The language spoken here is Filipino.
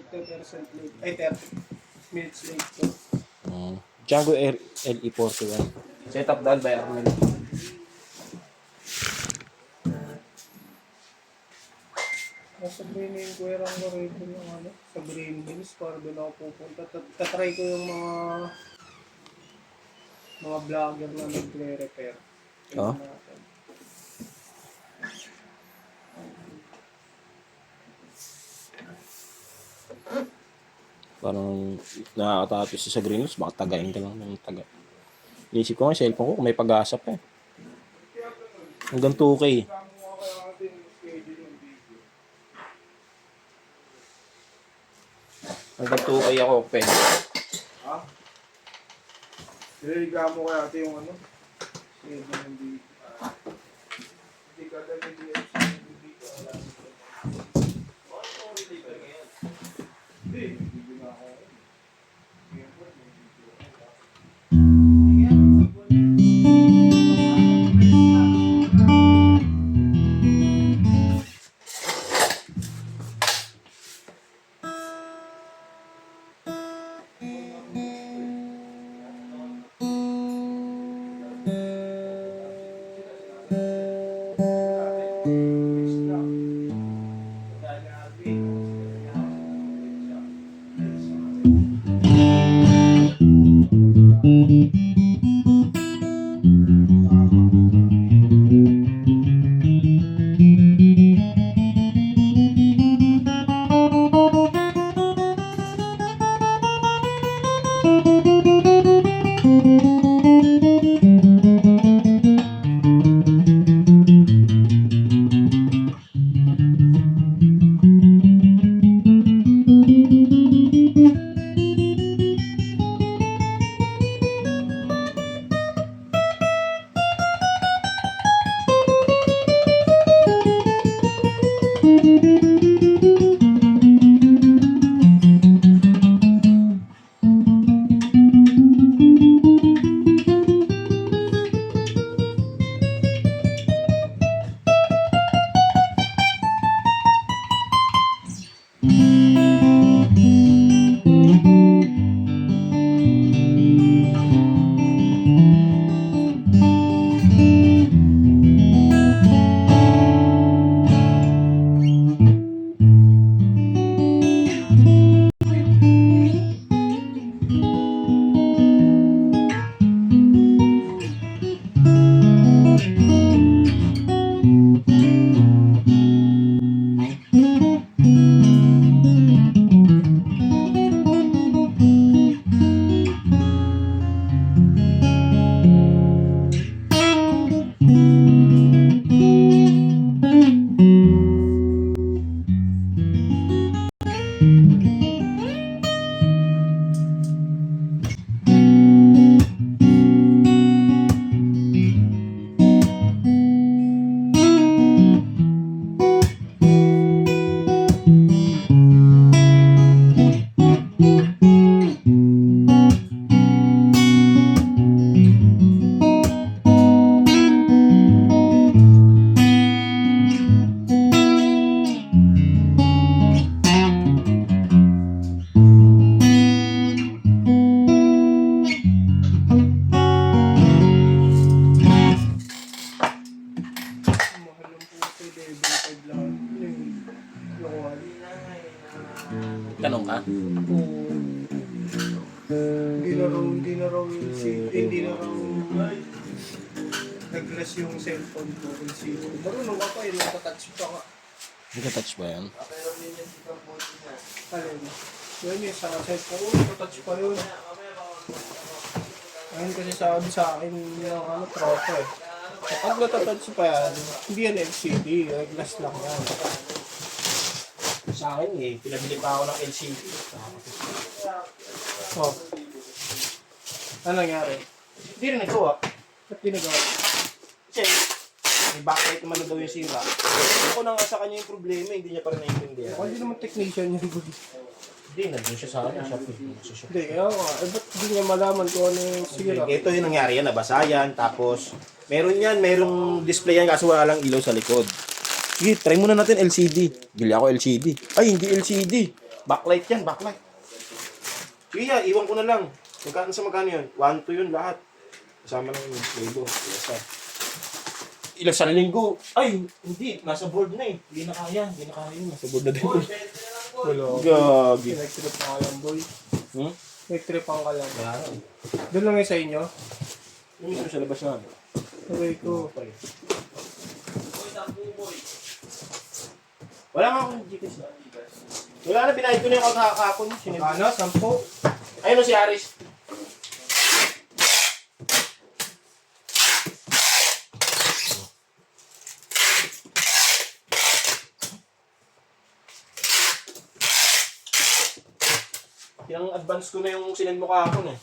30% late. Ay, 30 minutes late ko. Django LE41. Setup done by Armel. Nasa Green Hill, Kuya Rango rito yung ano, sa Green Hills, para doon ako pupunta. Tatry ko yung mga vlogger na nagre-repair. Oh? Natin. Parang nakakatato siya sa Green Hills, baka tagayin ka lang ng taga. Iisip ko nga, cellphone ko, kung may pag-asa pa eh. Hanggang 2K. Hanggang 2K ako, pwede. Ha? Niliga mo kaya ito yung ano? Schedule ng video. Hindi ka dali dito sa video. Hindi, video na ako. Tanong ka? Hindi na raw yung hindi na raw nag-rest yung cellphone ko kung sino. Marunong ka pa yun, nakatouch pa ka. Nagka-touch ba yan? Alin? Yun yung sa cellphone ko, nakatouch pa yun. Ayun kasi sabi sa akin yung ano, tropa eh. Kapag natatouch pa yan, hindi yan LCD, glass lang yan. Sa akin eh, pinabili pa ako ng LCD. Oh. Ano nangyari? Hindi rin nagawa. Ba't ginagawa? Kasi, may backlight naman na daw yung sira. Ako na nga sa kanya yung problema, hindi niya pa rin naiintindihan. Hindi naman technician yun. Hindi, nandun siya sa akin. Hindi, kaya nga. Eh, ba't hindi niya malaman kung ano yung sira? Ito yung nangyari yan, nabasa yan. Tapos, meron yan, merong display yan kaso wala lang ilaw sa likod. Sige, try muna natin LCD. Bili ako LCD. Ay, hindi LCD. Backlight yan, backlight. Iya, iwan ko na lang. Magkano yun? 1, 2 yun lahat. Kasama ng labor. Ilang sa linggo? Ay, hindi. Nasa board na eh. Hindi na kaya. Nasa board na din. Wala. Gagi. Nag-trip ang kalang, boy. Hmm? Nag-trip ang kalang. Doon lang yung sa inyo? Yung mismo sa labas na. Sabay ko. Wala nga akong GTS na. Wala na, binayad ko na yung kahapon. Ano? 10? Ayun o si Aris. Yung advance ko na yung sinend mo kahapon eh.